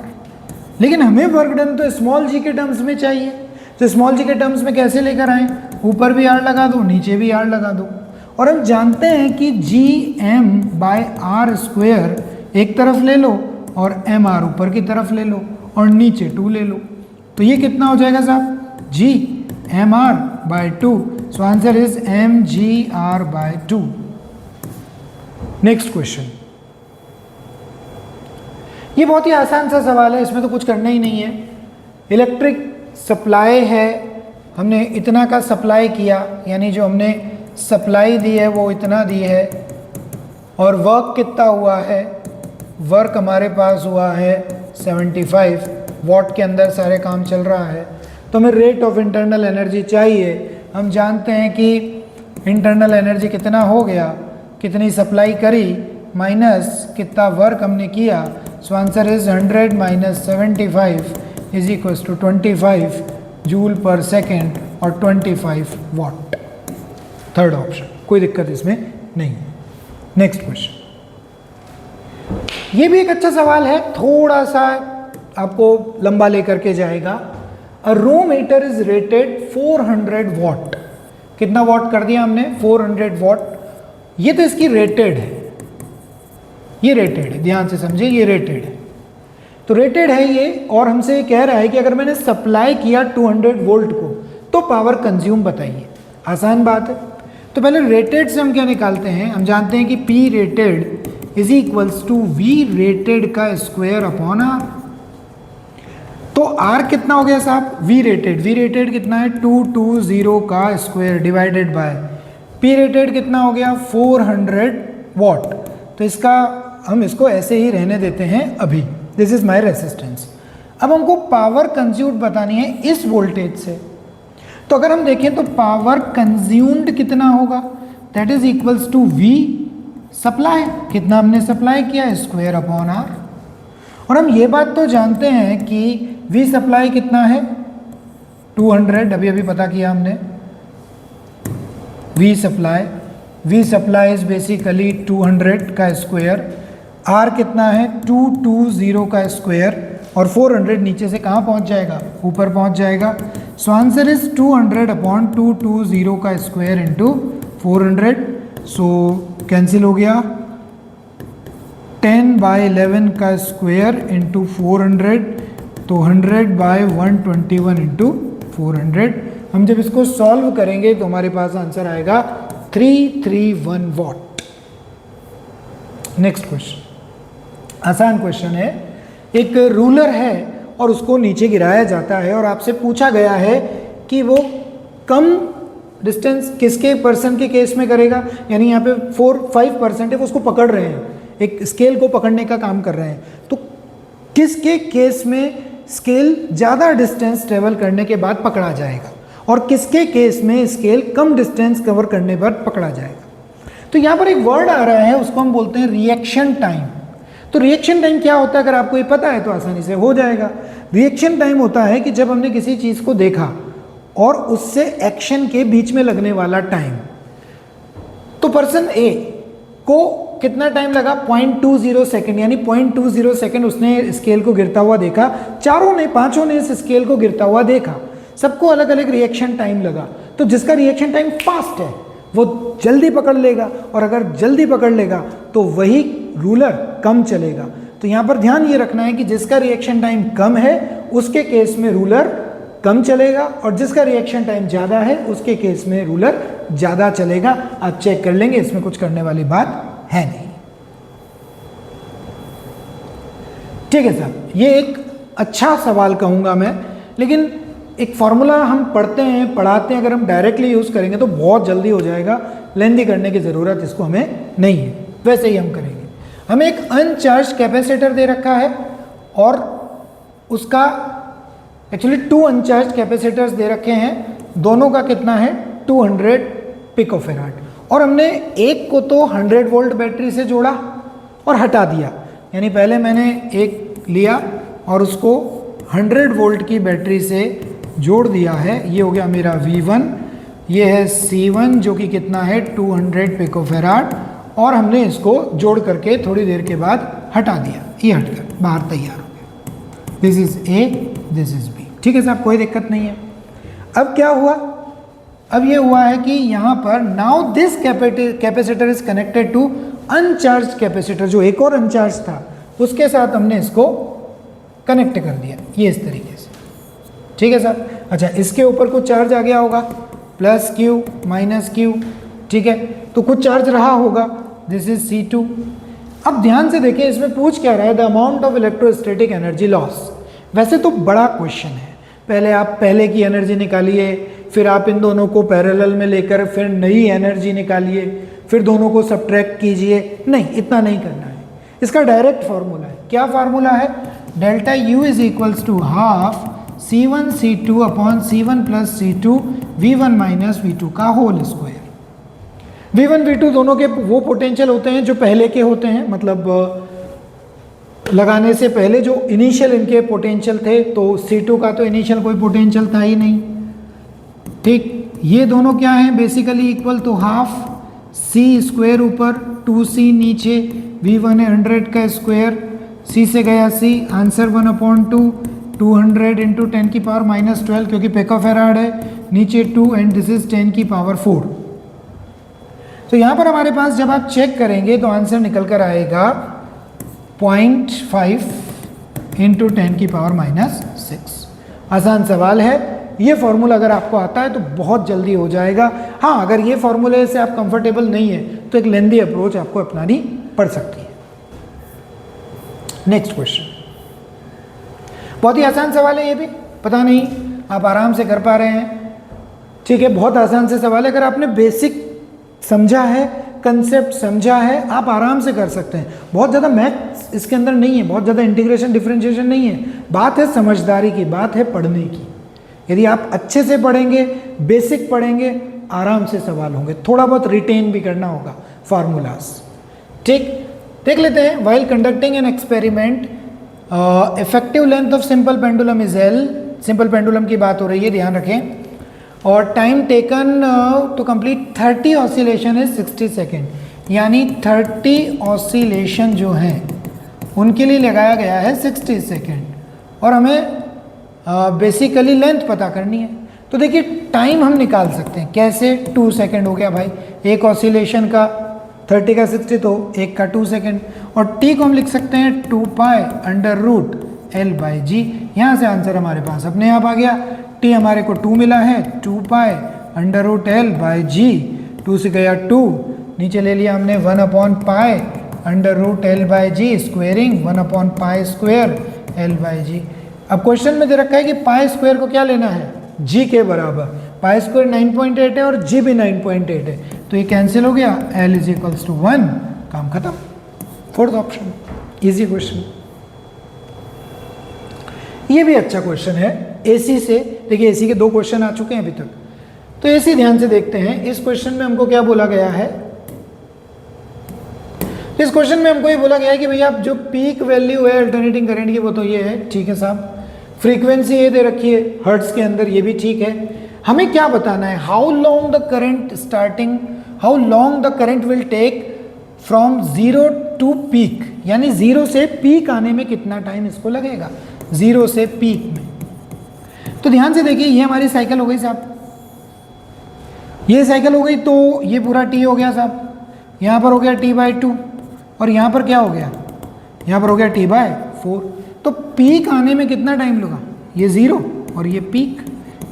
लेकिन हमें work done तो small g के terms में चाहिए। तो small g के terms में कैसे लेकर आए, ऊपर भी r लगा दो, नीचे भी r लगा दो। और हम जानते हैं कि GM बाय r स्क्वायर एक तरफ ले लो और MR ऊपर की तरफ ले लो और नीचे 2 ले लो। तो ये कितना हो जाएगा साहब, GMR by 2। So answer is MGR by 2। Next question, ये बहुत ही आसान सा सवाल है, इसमें तो कुछ करना ही नहीं है। इलेक्ट्रिक सप्लाई है, हमने इतना का सप्लाई किया, यानी जो हमने सप्लाई दी है वो इतना दी है, और वर्क कितना हुआ है, वर्क हमारे पास हुआ है 75 वॉट के अंदर सारे काम चल रहा है। तो हमें रेट ऑफ इंटरनल एनर्जी चाहिए। हम जानते हैं कि इंटरनल एनर्जी कितना हो गया, कितनी सप्लाई करी माइनस कितना वर्क हमने किया। So answer is 100 minus 75 is equals to 25 joule पर सेकेंड और 25 वॉट। थर्ड ऑप्शन, कोई दिक्कत इसमें नहीं है। नेक्स्ट क्वेश्चन, ये भी एक अच्छा सवाल है, थोड़ा सा आपको लंबा लेकर के जाएगा। अ room heater is rated 400 what. कितना वॉट कर दिया हमने, 400 वॉट। ये तो इसकी रेटेड है, ये रेटेड है, ध्यान से समझिए, ये रेटेड है। तो रेटेड है ये, और हमसे ये कह रहा है कि अगर मैंने सप्लाई किया 200 वोल्ट को तो पावर कंज्यूम बताइए। आसान बात है। तो पहले रेटेड से हम क्या निकालते हैं, हम जानते हैं कि P rated is equals to V rated का स्क्वायर अपॉन R। तो R कितना हो गया साहब, V रेटेड कितना है 220 का square divided by P rated कितना हो गया 400 वॉट। तो इसका हम इसको ऐसे ही रहने देते हैं अभी, दिस इज माई रेसिस्टेंस। अब हमको पावर कंज्यूम्ड बतानी है इस वोल्टेज से। तो अगर हम देखें तो पावर कंज्यूम्ड कितना होगा, that is equals to V supply, कितना हमने सप्लाई किया स्क्वायर अपॉन R। और हम ये बात तो जानते हैं कि V सप्लाई कितना है 200, अभी पता किया हमने। V सप्लाई इज बेसिकली 200 का स्क्वायर, R कितना है 220 का स्क्वायर, और 400 नीचे से कहाँ पहुँच जाएगा, ऊपर पहुँच जाएगा। सो आंसर इज 200 अपॉन 220 का स्क्वायर इंटू 400। सो कैंसिल हो गया, 10/11 का स्क्वायर इंटू 400, तो 100/121 इंटू 400। हम जब इसको सॉल्व करेंगे तो हमारे पास आंसर आएगा 331 वॉट। नेक्स्ट क्वेश्चन, आसान क्वेश्चन है। एक रूलर है और उसको नीचे गिराया जाता है और आपसे पूछा गया है कि वो कम डिस्टेंस किसके पर्सन के केस में करेगा, यानी यहाँ पे 4-5% है, वो उसको पकड़ रहे हैं, एक स्केल को पकड़ने का काम कर रहे हैं। तो किसके केस में स्केल ज़्यादा डिस्टेंस ट्रेवल करने के बाद पकड़ा जाएगा और किसके केस में स्केल कम डिस्टेंस कवर करने पर पकड़ा जाएगा। तो यहाँ पर एक वर्ड आ रहा है, उसको हम बोलते हैं रिएक्शन टाइम। तो रिएक्शन टाइम क्या होता है, अगर आपको ये पता है तो आसानी से हो जाएगा। रिएक्शन टाइम होता है कि जब हमने किसी चीज़ को देखा और उससे एक्शन के बीच में लगने वाला टाइम। तो पर्सन ए को कितना टाइम लगा 0.20 सेकेंड, यानी 0.20 सेकेंड उसने स्केल को गिरता हुआ देखा। पांचों ने इस स्केल को गिरता हुआ देखा, सबको अलग अलग रिएक्शन टाइम लगा। तो जिसका रिएक्शन टाइम फास्ट है वो जल्दी पकड़ लेगा, और अगर जल्दी पकड़ लेगा तो वही रूलर कम चलेगा। तो यहाँ पर ध्यान ये रखना है कि जिसका रिएक्शन टाइम कम है उसके केस में रूलर कम चलेगा, और जिसका रिएक्शन टाइम ज़्यादा है उसके केस में रूलर ज़्यादा चलेगा। आप चेक कर लेंगे, इसमें कुछ करने वाली बात है नहीं। ठीक है साहब, ये एक अच्छा सवाल कहूँगा मैं, लेकिन एक फॉर्मूला हम पढ़ते हैं पढ़ाते हैं, अगर हम डायरेक्टली यूज़ करेंगे तो बहुत जल्दी हो जाएगा, लेंदी करने की ज़रूरत इसको हमें नहीं है। वैसे ही हम करेंगे। हमें एक अनचार्ज कैपेसिटर दे रखा है और उसका एक्चुअली 2 अनचार्ज कैपेसिटर्स दे रखे हैं, दोनों का कितना है 200 पिकोफेराड, और हमने एक को तो 100 वोल्ट बैटरी से जोड़ा और हटा दिया, यानी पहले मैंने एक लिया और उसको 100 वोल्ट की बैटरी से जोड़ दिया है। ये हो गया मेरा V1, ये है C1 जो कि कितना है 200 पिकोफेराड, और हमने इसको जोड़ करके थोड़ी देर के बाद हटा दिया, ये हटकर बाहर तैयार हो गया। This is A, this is B। ठीक है साहब, कोई दिक्कत नहीं है। अब क्या हुआ, अब ये हुआ है कि यहाँ पर now this capacitor is connected to uncharge capacitor, जो एक और अनचार्ज था उसके साथ हमने इसको कनेक्ट कर दिया, ये इस तरीके से। ठीक है साहब। अच्छा, इसके ऊपर कुछ चार्ज आ गया होगा, प्लस Q माइनस Q, ठीक है, तो कुछ चार्ज रहा होगा, दिस इज C2। अब ध्यान से देखें, इसमें पूछ क्या रहा है, the amount of electrostatic energy loss. वैसे तो बड़ा क्वेश्चन है, पहले आप पहले की एनर्जी निकालिए, फिर आप इन दोनों को पैरेलल में लेकर फिर नई एनर्जी निकालिए, फिर दोनों को सब्ट्रैक्ट कीजिए, नहीं, इतना नहीं करना है। इसका डायरेक्ट फार्मूला है। क्या फार्मूला है? Delta U is equals to half C1 C2 upon C1 plus C2 V1 minus V2 का होल स्क्वायर। V1 V2 दोनों के वो पोटेंशियल होते हैं जो पहले के होते हैं, मतलब लगाने से पहले जो इनिशियल इनके पोटेंशियल थे, तो C2 का तो इनिशियल कोई पोटेंशियल था ही नहीं, ठीक। ये दोनों क्या हैं? Basically equal to half C square ऊपर 2C नीचे, V1 है 100 का स्क्वायर, C से गया C, आंसर 1/2, 200 इंटू 10 की पावर माइनस 12 क्योंकि पिकोफैराड है, नीचे 2 एंड दिस इज 10 की पावर 4। तो यहाँ पर हमारे पास जब आप चेक करेंगे तो आंसर निकल कर आएगा 0.5 इंटू 10 की पावर माइनस 6। आसान सवाल है। ये फॉर्मूला अगर आपको आता है तो बहुत जल्दी हो जाएगा। हाँ, अगर ये फॉर्मूले से आप कंफर्टेबल नहीं है तो एक लेंदी अप्रोच आपको अपनानी पड़ सकती है। नेक्स्ट क्वेश्चन, बहुत ही आसान सवाल है ये भी, पता नहीं आप आराम से कर पा रहे हैं, ठीक है। बहुत आसान से सवाल है, अगर आपने बेसिक समझा है, कंसेप्ट समझा है, आप आराम से कर सकते हैं। बहुत ज़्यादा मैथ्स इसके अंदर नहीं है, बहुत ज़्यादा इंटीग्रेशन डिफरेंशिएशन नहीं है, बात है समझदारी की, बात है पढ़ने की। यदि आप अच्छे से पढ़ेंगे, बेसिक पढ़ेंगे, आराम से सवाल होंगे। थोड़ा बहुत रिटेन भी करना होगा फार्मूलाज, ठीक। देख लेते हैं। While conducting an experiment effective length of simple pendulum is L। Simple pendulum की बात हो रही है, ध्यान रखें। और time taken to complete 30 oscillation is 60 second, यानी 30 ऑसिलेशन जो हैं उनके लिए लगाया गया है 60 सेकेंड, और हमें बेसिकली लेंथ पता करनी है। तो देखिए टाइम हम निकाल सकते हैं कैसे। 2 सेकेंड हो गया भाई, एक ऑसिलेशन का 30 का 60 तो एक का 2 सेकेंड, और टी को हम लिख सकते हैं 2 पाई अंडर रूट L/G। यहाँ से आंसर हमारे पास अपने आप आ गया। टी हमारे को 2 मिला है, 2 पाई अंडर रूट L/G, 2 से गया 2, नीचे ले लिया हमने 1/पाई अंडर रूट L/G स्क्वेयरिंग 1/पाई स्क्वेयर L/G। अब क्वेश्चन में दे रखा है कि पाई स्क्वायर को क्या लेना है? G के बराबर। पाई स्क्वायर 9.8 है और G भी 9.8 है, तो ये कैंसिल हो गया, L इज इक्वल्स टू 1, काम खत्म। Fourth option, easy question. ये भी अच्छा क्वेश्चन है। AC से देखिए, AC के 2 क्वेश्चन आ चुके हैं अभी तक, तो AC ध्यान से देखते हैं। इस क्वेश्चन में हमको क्या बोला गया है? इस क्वेश्चन में हमको ये बोला गया है कि भैया आप जो पीक वैल्यू है अल्टरनेटिंग करंट की वो तो ये है, ठीक है साहब। फ्रीक्वेंसी ये दे रखी है हर्ट्ज के अंदर, ये भी ठीक है। हमें क्या बताना है? How long the current starting, how long the current will take from 0 to peak, यानी 0 से पीक आने में कितना टाइम इसको लगेगा, 0 से पीक में। तो ध्यान से देखिए, ये हमारी साइकिल हो गई साहब, ये साइकिल हो गई, तो ये पूरा T हो गया साहब, यहाँ पर हो गया T/2, और यहाँ पर क्या हो गया? यहाँ पर हो गया T/4। तो पीक आने में कितना टाइम लगा? ये 0 और ये पीक,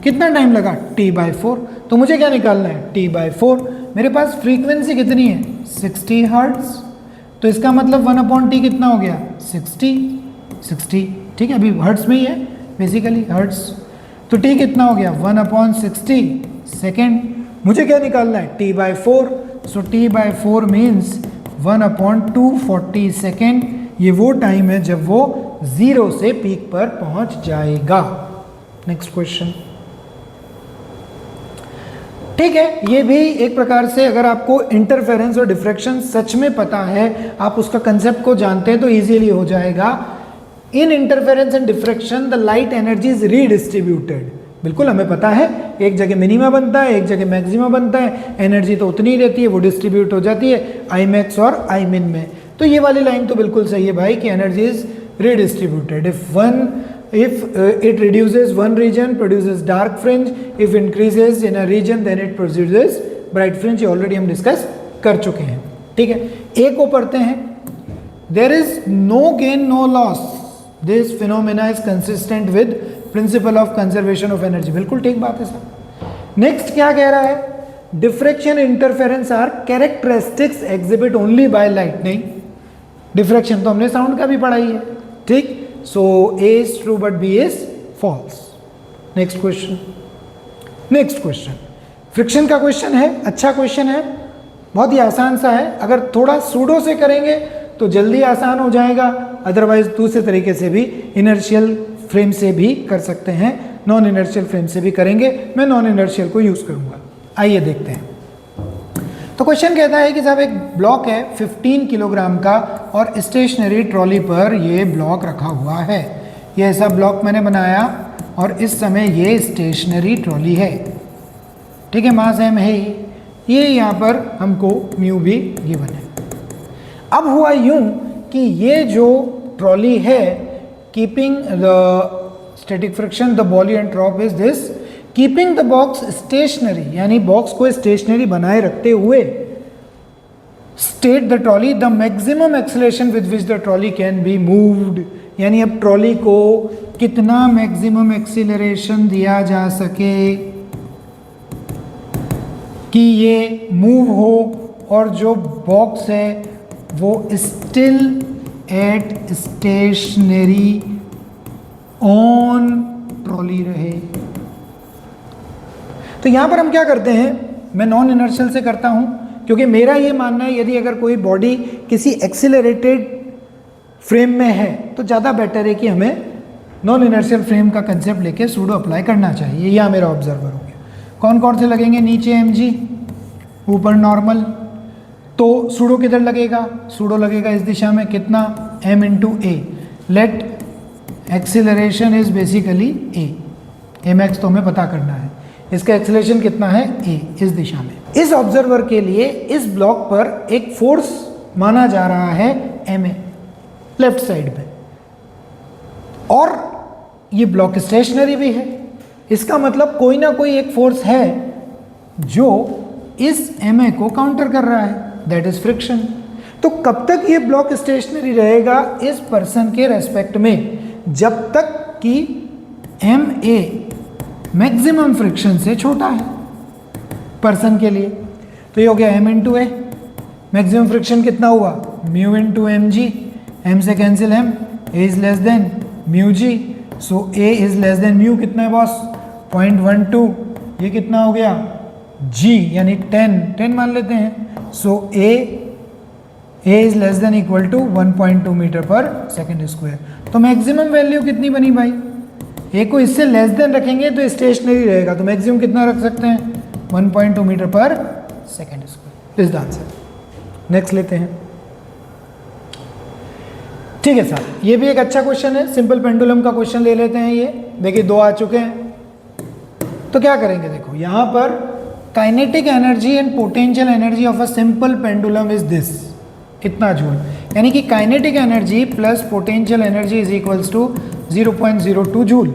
कितना टाइम लगा? T/4। तो मुझे क्या निकालना है? T/4। मेरे पास फ्रीक्वेंसी कितनी है? 60 हर्ट्ज, तो इसका मतलब 1/T कितना हो गया? 60, ठीक है, अभी हर्ट्ज में ही है बेसिकली, हर्ट्ज। तो T कितना हो गया? 1/60 सेकेंड। मुझे क्या निकालना है? T/4। सो T/4 मीन्स 1/240 सेकेंड। ये वो टाइम है जब वो 0 से पीक पर पहुंच जाएगा। नेक्स्ट क्वेश्चन, ठीक है। ये भी एक प्रकार से अगर आपको इंटरफेरेंस और डिफ्रैक्शन सच में पता है, आप उसका कंसेप्ट को जानते हैं, तो इजीली हो जाएगा। In interference and diffraction the light energy is redistributed. बिल्कुल हमें पता है, एक जगह मिनिमा बनता है, एक जगह मैक्सिमा बनता है, एनर्जी तो उतनी ही रहती है, वो डिस्ट्रीब्यूट हो जाती है Imax और Imin में। तो ये वाली लाइन तो बिल्कुल सही है भाई कि energy is redistributed. if it reduces one region, produces dark fringe, if increases in a region then it produces bright fringe। ये ऑलरेडी हम डिस्कस कर चुके हैं, ठीक है। ए को पढ़ते हैं, there is no gain no loss, this phenomena is consistent with principle of conservation of energy। बिल्कुल ठीक बात है सर। नेक्स्ट क्या कह रहा है? Diffraction interference are characteristics exhibit only by light. नहीं, डिफ्रैक्शन तो हमने साउंड का भी पढ़ा ही है, ठीक। So A is true but B is false। Next question, friction का क्वेश्चन है, अच्छा क्वेश्चन है, बहुत ही आसान सा है, अगर थोड़ा सूडो से करेंगे तो जल्दी आसान हो जाएगा, अदरवाइज दूसरे तरीके से भी इनर्शियल फ्रेम से भी कर सकते हैं, नॉन इनर्शियल फ्रेम से भी करेंगे। मैं नॉन इनर्शियल को यूज़ करूँगा। आइए देखते हैं। तो क्वेश्चन कहता है कि साहब एक ब्लॉक है 15 किलोग्राम का और स्टेशनरी ट्रॉली पर ये ब्लॉक रखा हुआ है। ये ऐसा ब्लॉक मैंने बनाया और इस समय ये स्टेशनरी ट्रॉली है, ठीक है, मास m है ये यहाँ पर हमको म्यू भी गिवन है। अब हुआ यूं कि ये जो ट्रॉली है, keeping the static friction the bolly and drop is this, keeping the box stationary, यानी बॉक्स को स्टेशनरी बनाए रखते हुए, state the trolley the maximum acceleration with which the trolley can be moved, यानी अब ट्रॉली को कितना मैक्सिमम एक्सीलरेशन दिया जा सके कि ये मूव हो और जो बॉक्स है वो still at stationary on trolley रहे। तो यहां पर हम क्या करते हैं, मैं नॉन इनर्शियल से करता हूं, क्योंकि मेरा ये मानना है यदि अगर कोई बॉडी किसी एक्सीलरेटेड फ्रेम में है तो ज़्यादा बेटर है कि हमें नॉन इनर्शियल फ्रेम का कंसेप्ट लेके सूडो अप्लाई करना चाहिए। यह मेरा ऑब्जर्वर हो गया। कौन कौन से लगेंगे, नीचे mg, ऊपर नॉर्मल, तो सूडो किधर लगेगा, सूडो लगेगा इस दिशा में, कितना, m into a, let acceleration is basically a, mx तो हमें पता करना है, इसका एक्सीलरेशन कितना है a, इस दिशा में। इस ऑब्जर्वर के लिए इस ब्लॉक पर एक फोर्स माना जा रहा है ma, लेफ्ट साइड में, और ये ब्लॉक स्टेशनरी भी है, इसका मतलब कोई ना कोई एक फोर्स है जो इस ma को काउंटर कर रहा है, दैट इज फ्रिक्शन। तो कब तक ये ब्लॉक स्टेशनरी रहेगा इस पर्सन के रेस्पेक्ट में, जब तक कि ma मैक्सिमम फ्रिक्शन से छोटा है पर्सन के लिए। तो ये हो गया m इंटू ए, मैक्सिमम फ्रिक्शन कितना हुआ, म्यू इंटू mg, m से cancel m, a is less then mu g, so a is less then mu, कितना है बॉस, 0.12, ये कितना हो गया g, यानी 10 मान लेते हैं, so a is less than equal to 1.2 metre पर सेकेंड स्क्वायर। तो मैक्सिमम वैल्यू कितनी बनी भाई, ए को इससे लेस देन रखेंगे तो स्टेशनरी रहेगा, तो मैक्सिमम कितना रख सकते हैं, 1.2 मीटर पर second square is the answer. Next लेते हैं। ठीक है साहब, ये भी एक अच्छा क्वेश्चन है, सिंपल पेंडुलम का क्वेश्चन ले लेते हैं। ये देखिए 2 आ चुके हैं, तो क्या करेंगे, देखो यहाँ पर kinetic energy and potential energy of a simple pendulum is this, इतना जूल, यानी कि kinetic energy plus potential energy is equals to 0.02 joule.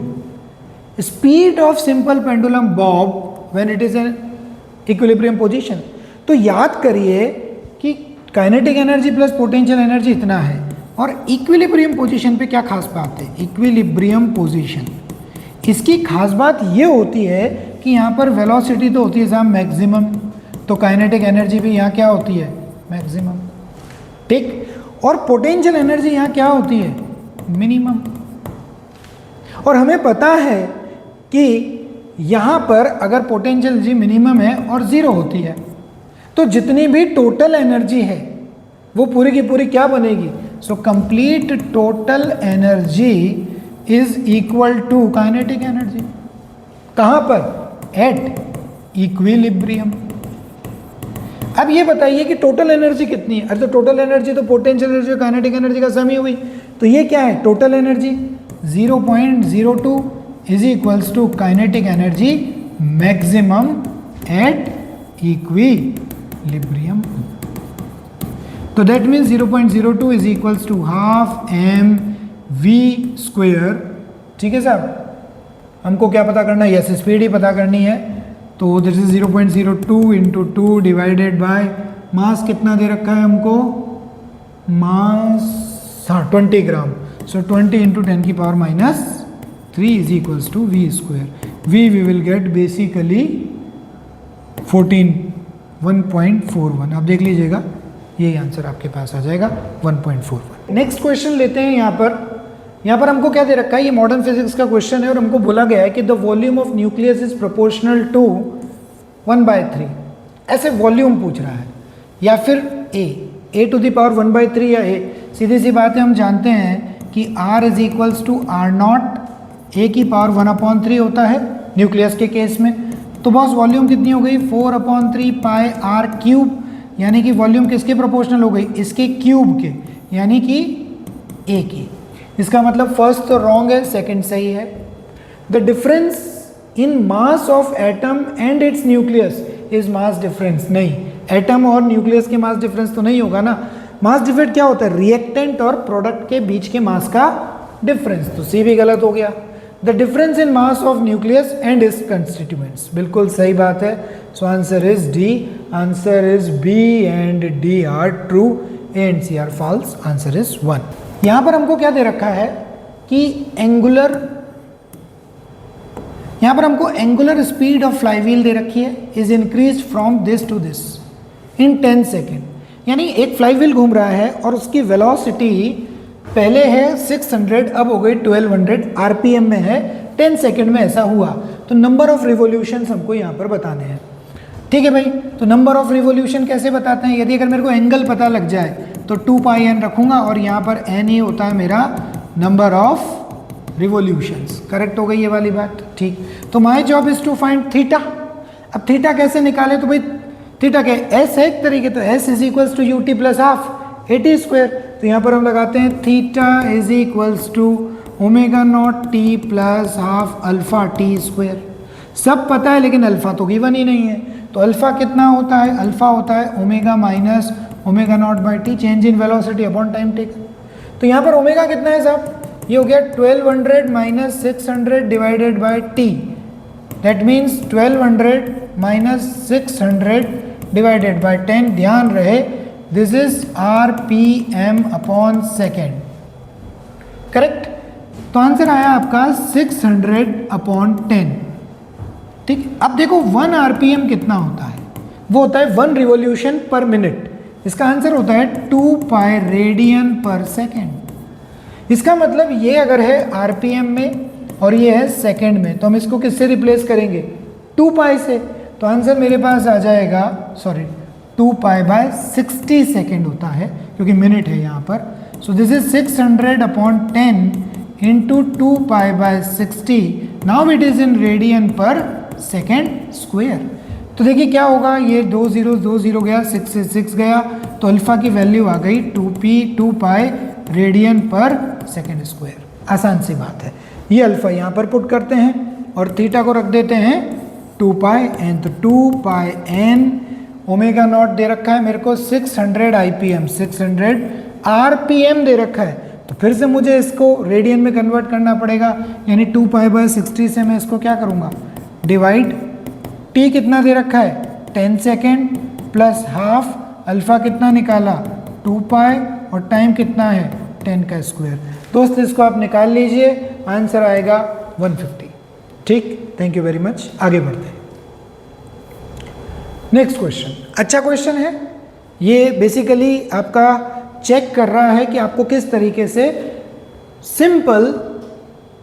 Speed of simple pendulum bob when it is an equilibrium position. तो याद करिए कि kinetic energy plus potential energy इतना है, और इक्विलिब्रियम पोजीशन पे क्या खास बात है, इक्विलिब्रियम पोजीशन, इसकी खास बात ये होती है कि यहाँ पर वेलोसिटी तो होती है साहब मैक्सिमम, तो काइनेटिक एनर्जी भी यहाँ क्या होती है, मैक्सिमम, ठीक, और पोटेंशियल एनर्जी यहाँ क्या होती है, मिनिमम। और हमें पता है कि यहाँ पर अगर पोटेंशियल एनर्जी मिनिमम है और 0 होती है, तो जितनी भी टोटल एनर्जी है वो पूरी की पूरी क्या बनेगी, so complete total energy is equal to kinetic energy. कहाँ पर, एट इक्विलिब्रियम। अब ये बताइए कि टोटल एनर्जी कितनी है, अरे तो टोटल एनर्जी तो पोटेंशियल एनर्जी और काइनेटिक एनर्जी का सम ही हुई, तो ये क्या है, total energy 0.02 is equals to kinetic energy maximum at equilibrium. तो that means 0.02 is equals to half M V square. ठीक है साहब, हमको क्या पता करना है, यस स्पीड ही पता करनी है, तो this is 0.02 into 2 divided by mass कितना दे रखा है हमको, मास, हाँ 20 ग्राम, सो 20 इंटू 10 की power -3 is equals to v square. We will get basically 1.41। आप देख लीजिएगा, यही आंसर आपके पास आ जाएगा 1.41। नेक्स्ट क्वेश्चन लेते हैं। यहाँ पर हमको क्या दे रखा है, ये मॉडर्न फिजिक्स का क्वेश्चन है और हमको बोला गया है कि the volume of nucleus is proportional to 1/3। ऐसे वॉल्यूम पूछ रहा है, या फिर a टू द पावर 1/3 या a, सीधी सी बात है, हम जानते हैं कि r is equals to r naught a की पावर 1/3 होता है न्यूक्लियस के केस में। तो बॉस वॉल्यूम कितनी हो गई 4/3 पाई आर क्यूब, यानी कि वॉल्यूम किसके प्रोपोर्शनल हो गई, इसके क्यूब के, यानी कि a की। इसका मतलब फर्स्ट तो रॉन्ग है, सेकंड सही है। The difference in mass of atom and it's nucleus is mass difference. नहीं, एटम और न्यूक्लियस के मास डिफरेंस तो नहीं होगा ना। मास डिफरेंस क्या होता है, रिएक्टेंट और प्रोडक्ट के बीच के मास का डिफरेंस। तो सी भी गलत हो गया। The difference in mass of nucleus and its constituents, बिल्कुल सही बात है। So answer is D, answer is B and D are true, A and C are false, answer is 1। यहाँ पर हमको क्या दे रखा है कि एंगुलर स्पीड ऑफ फ्लाईव्हील दे रखी है, is increase from this to this in 10 second. यानी एक फ्लाईव्हील घूम रहा है और उसकी वेलोसिटी पहले है 600, अब हो गई 1200 आरपीएम में है, 10 सेकेंड में ऐसा हुआ। तो नंबर ऑफ रिवोल्यूशन हमको यहाँ पर बताने हैं। ठीक है भाई, तो नंबर ऑफ रिवोल्यूशन कैसे बताते हैं, यदि अगर मेरे को एंगल पता लग जाए तो 2πn रखूंगा और यहाँ पर n ही होता है मेरा नंबर ऑफ रिवोल्यूशंस। करेक्ट हो गई ये वाली बात। ठीक, तो my job is to find theta. अब थीटा कैसे निकाले, तो भाई थीटा के एस है एक तरीके, तो s is equals to u t plus half a t square. तो यहाँ पर हम लगाते हैं theta is equals to omega naught t plus half alpha t square. सब पता है लेकिन अल्फा तो गिवन ही नहीं है। तो अल्फा कितना होता है, अल्फा होता है omega minus omega naught by T, change in velocity upon time taken. तो यहाँ पर ओमेगा कितना है साहब, ये हो गया 1200 minus 600 divided by T, that means 1200 minus 600 divided by 10। ध्यान रहे this is RPM upon second. Correct, तो आंसर आया आपका 600 अपॉन 10। ठीक, अब देखो 1 आरपीएम कितना होता है, वो होता है 1 रिवॉल्यूशन पर मिनट। इसका आंसर होता है 2 पाई रेडियन पर सेकेंड। इसका मतलब ये अगर है आरपीएम में और ये है सेकेंड में, तो हम इसको किससे रिप्लेस करेंगे, 2 पाई से। तो आंसर मेरे पास आ जाएगा, सॉरी 2 पाई बाय 60 सेकेंड होता है क्योंकि मिनट है यहाँ पर। सो this is 600 upon 10 into 2 pi by 60। Now it is in radian पर सेकेंड स्क्वेयर। तो देखिए क्या होगा, ये 2 0 गया, 6 से 6 गया, तो अल्फा की वैल्यू आ गई 2 पाई रेडियन पर सेकेंड स्क्वेयर। आसान सी बात है। ये अल्फा यहाँ पर पुट करते हैं और थीटा को रख देते हैं 2 पाई एन। तो 2 पाई एन ओमेगा नॉट दे रखा है मेरे को 600 आईपीएम, 600 आरपीएम दे रखा है। तो फिर से मुझे इसको रेडियन में कन्वर्ट करना पड़ेगा, यानी 2 पाई बाय 60 से मैं इसको क्या करूँगा, डिवाइड। टी कितना दे रखा है 10 सेकेंड प्लस हाफ, अल्फा कितना निकाला 2 पाई और टाइम कितना है 10 का स्क्वायर। दोस्त इसको आप निकाल लीजिए, आंसर आएगा 150। ठीक, थैंक यू वेरी मच। आगे बढ़ते हैं। नेक्स्ट क्वेश्चन, अच्छा क्वेश्चन है ये। बेसिकली आपका चेक कर रहा है कि आपको किस तरीके से सिंपल,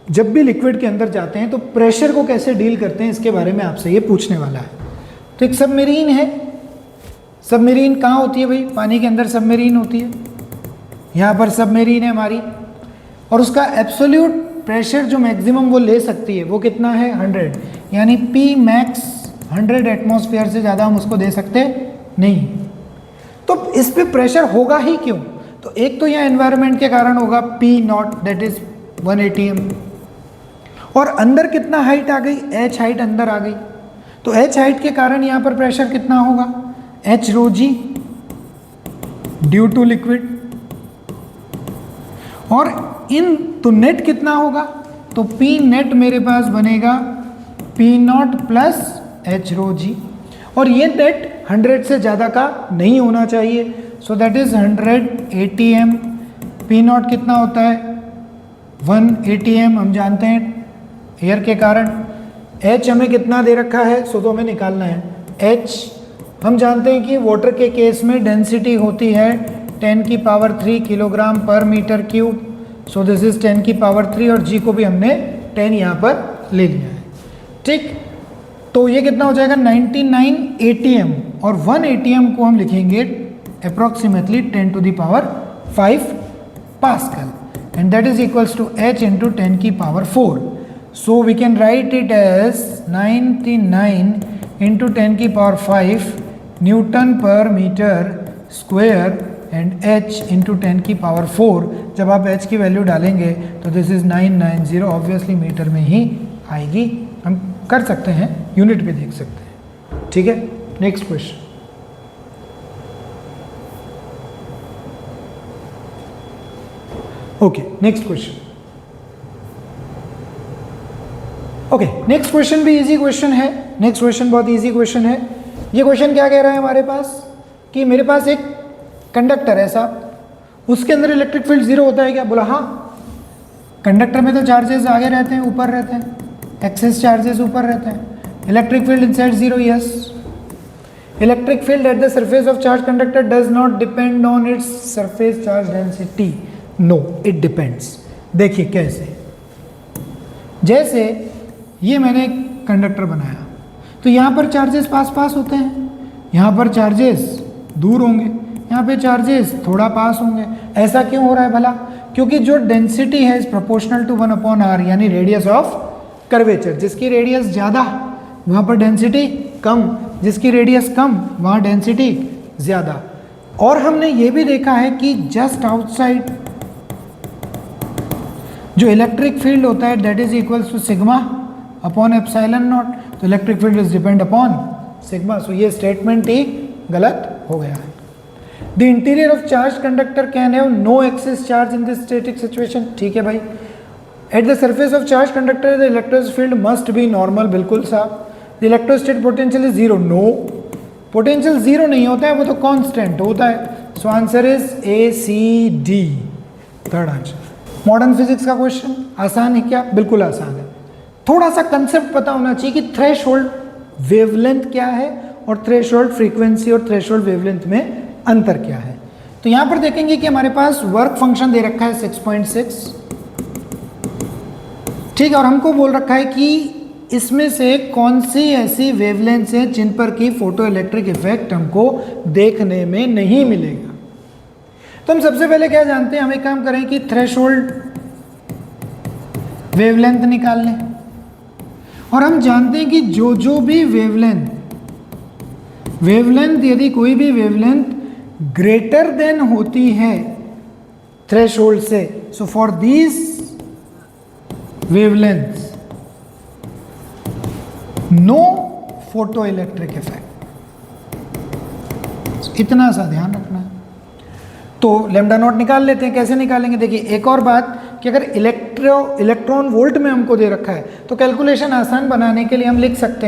जब भी लिक्विड के अंदर जाते हैं तो प्रेशर को कैसे डील करते हैं, इसके बारे में आपसे ये पूछने वाला है। तो एक सबमरीन है, सबमरीन कहाँ होती है भाई, पानी के अंदर सबमरीन होती है। यहाँ पर सबमरीन है हमारी, और उसका एब्सोल्यूट प्रेशर जो मैक्सिमम वो ले सकती है वो कितना है 100, यानी पी मैक्स 100 एटमॉस्फेयर से ज़्यादा हम उसको दे सकते नहीं। तो इस पे प्रेशर होगा ही क्यों, तो एक तो यहाँ एनवायरनमेंट के कारण होगा P not, that is 1 atm, और अंदर कितना हाइट आ गई, h हाइट अंदर आ गई। तो h हाइट के कारण यहाँ पर प्रेशर कितना होगा, h rho g due to liquid, और इन तो नेट कितना होगा, तो P नेट मेरे पास बनेगा P not plus h rho जी, और ये नेट 100 से ज़्यादा का नहीं होना चाहिए। So that is 100 atm। P not कितना होता है 1 atm, हम जानते हैं एयर के कारण। H हमें कितना दे रखा है, सो तो हमें निकालना है H। हम जानते हैं कि वाटर के केस में डेंसिटी होती है 10 की power 3 kilogram per metre cube. So this is 10 की पावर 3, और G को भी हमने 10 यहाँ पर ले लिया है। ठीक, तो ये कितना हो जाएगा 99 atm, और 1 atm को हम लिखेंगे approximately 10 to the power 5 Pascal, and that is equals to h into 10 की power 4. So we can write it as 99 into 10 की power 5 Newton per meter square and h into 10 की power 4. जब आप h की value डालेंगे तो this is 990, obviously metre में ही आएगी. हम कर सकते हैं, यूनिट भी देख सकते हैं. ठीक है, next question. Okay, next question. Okay, next question भी इजी क्वेश्चन है. नेक्स्ट क्वेश्चन बहुत इजी क्वेश्चन है. ये क्वेश्चन क्या कह रहा है हमारे पास कि मेरे पास एक कंडक्टर है साहब, उसके अंदर इलेक्ट्रिक फील्ड जीरो होता है क्या? बोला हाँ. कंडक्टर में तो चार्जेस आगे रहते हैं, ऊपर रहते हैं, एक्सेस चार्जेस ऊपर रहते हैं. Electric field inside zero, yes. Electric field at the surface of charge conductor does not depend on its surface charge density. No, it depends. देखिए कैसे. जैसे ये मैंने एक कंडक्टर बनाया तो यहाँ पर चार्जेस पास पास होते हैं, यहाँ पर चार्जेस दूर होंगे, यहाँ पे चार्जेस थोड़ा पास होंगे. ऐसा क्यों हो रहा है भला? क्योंकि जो डेंसिटी है इज प्रोपोर्शनल टू 1/r, यानी रेडियस ऑफ कर्वेचर. जिसकी रेडियस ज़्यादा वहाँ पर डेंसिटी कम, जिसकी रेडियस कम वहाँ डेंसिटी ज़्यादा. और हमने ये भी देखा है कि जस्ट आउटसाइड जो इलेक्ट्रिक फील्ड होता है that is equals to sigma upon epsilon naught. तो electric field is depend upon sigma. So ये स्टेटमेंट ही गलत हो गया है. The interior of charge conductor can have no excess charge in this static situation. ठीक है भाई. At the surface of charge conductor the electric field must be normal. बिल्कुल साहब. The electrostatic potential is zero. No, potential zero नहीं होता है, वो तो कांस्टेंट होता है. So answer is A C D, third answer. Modern physics का क्वेश्चन आसान है क्या? बिल्कुल आसान है. थोड़ा सा कंसेप्ट पता होना चाहिए कि थ्रेशोल्ड वेवलेंथ क्या है और थ्रेशोल्ड फ्रीक्वेंसी और थ्रेशोल्ड वेवलेंथ में अंतर क्या है. तो यहां पर देखेंगे कि हमारे पास वर्क फंक्शन दे रखा है 6.6. ठीक है, और हमको बोल रखा है कि इसमें से कौन सी ऐसी वेवलेंथ है जिन पर की फोटो इलेक्ट्रिक इफेक्ट हमको देखने में नहीं मिलेगा. तो हम सबसे पहले क्या जानते हैं, हम एक काम करें कि थ्रेशोल्ड वेवलेंथ निकाल लें. और हम जानते हैं कि जो भी वेवलेंथ यदि कोई भी वेवलेंथ ग्रेटर देन होती है थ्रेशोल्ड से, so for these wavelength no photo electric effect. इतना सा ध्यान रखना है. तो लैम्डा नॉट निकाल लेते हैं. कैसे निकालेंगे? देखिए एक और बात कि अगर इलेक्ट्रॉन वोल्ट में हमको दे रखा है तो कैलकुलेशन आसान बनाने के लिए हम लिख सकते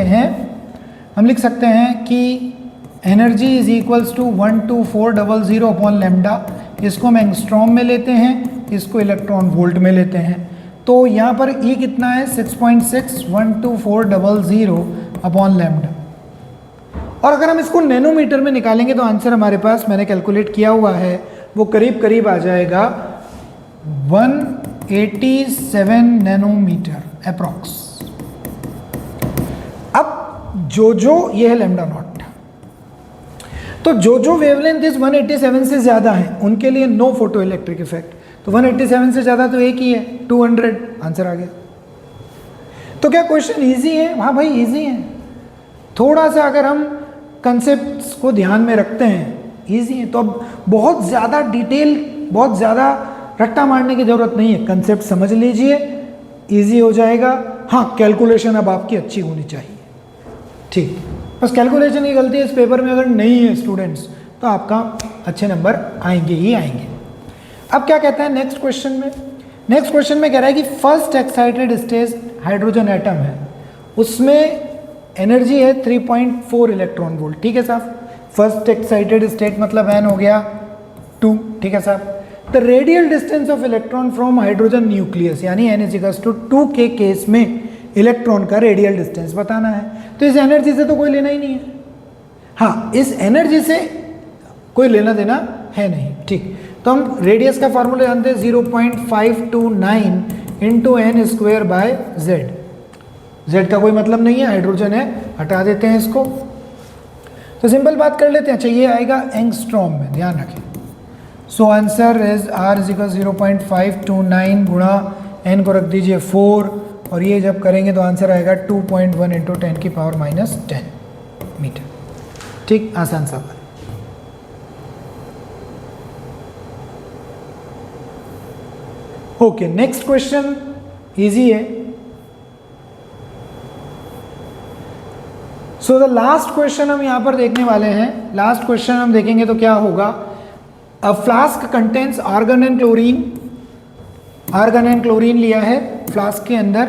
हैं कि energy is equals to 12400 upon lambda. इसको हम एंगस्ट्रॉम में लेते हैं, इसको इलेक्ट्रॉन वोल्ट में लेते हैं. तो यहाँ पर E कितना है? 6.6 12400 अपॉन लैम्डा. और अगर हम इसको नैनोमीटर में निकालेंगे तो आंसर हमारे पास मैंने कैलकुलेट किया हुआ है, वो करीब करीब आ जाएगा 187 नैनोमीटर अप्रॉक्स. अब जो ये है लैम्डा नॉट, तो जो वेवलेंथ इस 187 से ज़्यादा है उनके लिए नो फोटो इलेक्ट्रिक इफेक्ट. तो 187 से ज़्यादा तो एक ही है, 200. आंसर आ गया. तो क्या क्वेश्चन इजी है? हाँ भाई इजी है. थोड़ा सा अगर हम कंसेप्ट्स को ध्यान में रखते हैं इजी है. तो अब बहुत ज़्यादा डिटेल, बहुत ज़्यादा रट्टा मारने की ज़रूरत नहीं है. कंसेप्ट समझ लीजिए, इजी हो जाएगा. हाँ, कैलकुलेशन अब आपकी अच्छी होनी चाहिए. ठीक, बस कैलकुलेशन की गलती इस पेपर में अगर नहीं है स्टूडेंट्स तो आपका अच्छे नंबर आएंगे ही आएंगे. अब क्या कहता है नेक्स्ट क्वेश्चन में? नेक्स्ट क्वेश्चन में कह रहा है कि first excited stage hydrogen atom है, उसमें एनर्जी है 3.4 इलेक्ट्रॉन वोल्ट. ठीक है साहब. फर्स्ट एक्साइटेड स्टेट मतलब n हो गया 2. ठीक है साहब. The radial distance of electron from hydrogen nucleus, यानी n इज टू 2 के केस में इलेक्ट्रॉन का रेडियल डिस्टेंस बताना है. तो इस एनर्जी से तो कोई लेना ही नहीं है. हाँ, इस एनर्जी से कोई लेना देना है नहीं. ठीक, तो हम रेडियस का फार्मूला जानते हैं 0.529 into n square by Z. Z का कोई मतलब नहीं है, हाइड्रोजन है, हटा देते हैं इसको. तो सिंपल बात कर लेते हैं। अच्छा, ये आएगा एंगस्ट्रॉम में, ध्यान रखें। सो answer is R is equal 0.529 गुणा n को रख दीजिए 4, और ये जब करेंगे तो आंसर आएगा 2.1 इंटू 10 की पावर माइनस 10 मीटर। ठीक, आसान सवाल। ओके, नेक्स्ट क्वेश्चन इजी है। सो द लास्ट क्वेश्चन हम यहां पर देखने वाले हैं। लास्ट क्वेश्चन हम देखेंगे तो क्या होगा। A flask contains argon and chlorine, argon and chlorine लिया है फ्लास्क के अंदर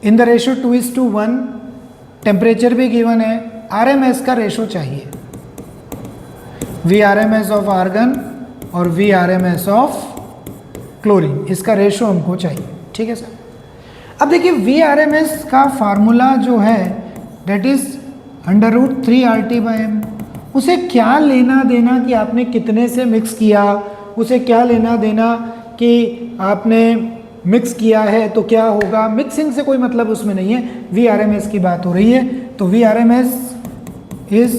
इन द रेशियो 2:1, टेम्परेचर भी गिवन है, RMS का रेशो चाहिए, VRMS ऑफ आर्गन और VRMS ऑफ क्लोरीन, इसका रेशो हमको चाहिए। ठीक है सर। अब देखिए VRMS का फार्मूला जो है डेट इज √3RT/m। उसे क्या लेना देना कि आपने कितने से मिक्स किया, उसे क्या लेना देना कि आपने मिक्स किया है तो क्या होगा, मिक्सिंग से कोई मतलब उसमें नहीं है, VRMS की बात हो रही है। तो VRMS is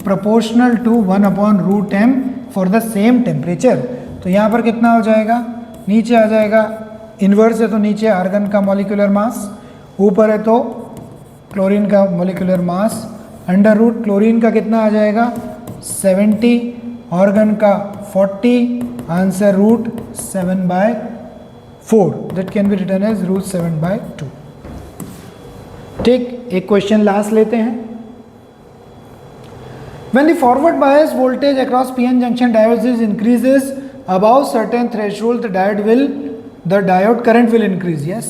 proportional to 1/√m for the same temperature. तो यहाँ पर कितना हो जाएगा, नीचे आ जाएगा, इन्वर्स है तो नीचे आर्गन का मॉलिक्यूलर मास, ऊपर है तो क्लोरीन का मॉलिक्यूलर मास, √ क्लोरीन का कितना आ जाएगा 70, आर्गन का 40, answer √7/4, that can be written as √7/2। ठीक, एक क्वेश्चन लास्ट लेते हैं। When the forward bias voltage across PN junction diodes increases above certain threshold, the diode current will increase. Yes,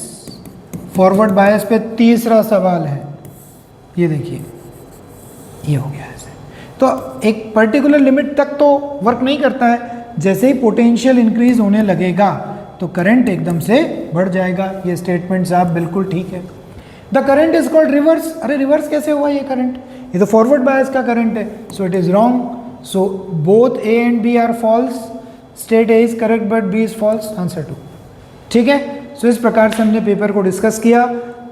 forward bias पे तीसरा सवाल है, ये देखिए, ये हो गया ऐसे। तो एक पर्टिकुलर लिमिट तक तो वर्क नहीं करता है, जैसे ही पोटेंशियल इंक्रीज होने लगेगा तो करंट एकदम से बढ़ जाएगा। ये स्टेटमेंट साहब बिल्कुल ठीक है। The current is called reverse. अरे रिवर्स कैसे हुआ ये करंट, ये तो फॉरवर्ड बायस का करंट है, so it is wrong. So both A and B are false, state A is correct but B is false, answer 2। ठीक है, सो इस प्रकार से हमने पेपर को डिस्कस किया।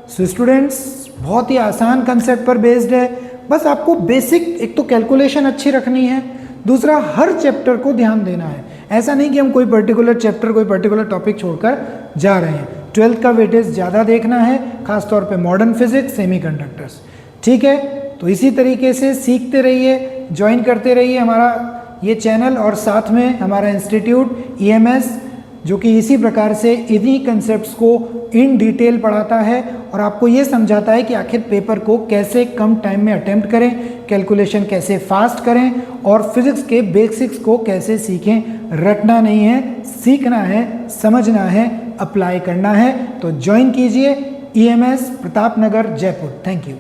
सो स्टूडेंट्स, बहुत ही आसान कंसेप्ट पर बेस्ड है, बस आपको बेसिक एक तो कैलकुलेशन अच्छी रखनी है, दूसरा हर चैप्टर को ध्यान देना है। ऐसा नहीं कि हम कोई पर्टिकुलर चैप्टर, कोई पर्टिकुलर टॉपिक छोड़कर जा रहे हैं। 12th का वेटेज ज़्यादा देखना है, खासतौर पे मॉडर्न फिजिक्स, सेमीकंडक्टर्स। ठीक है, तो इसी तरीके से सीखते रहिए, ज्वाइन करते रहिए हमारा ये चैनल, और साथ में हमारा इंस्टीट्यूट EMS, जो कि इसी प्रकार से इन्हीं कंसेप्ट्स को इन डिटेल पढ़ाता है और आपको ये समझाता है कि आखिर पेपर को कैसे कम टाइम में अटेम्प्ट करें, कैलकुलेशन कैसे फास्ट करें, और फिजिक्स के बेसिक्स को कैसे सीखें। रटना नहीं है, सीखना है, समझना है, अप्लाई करना है। तो ज्वाइन कीजिए EMS, Pratap Nagar, Jaipur. Thank you.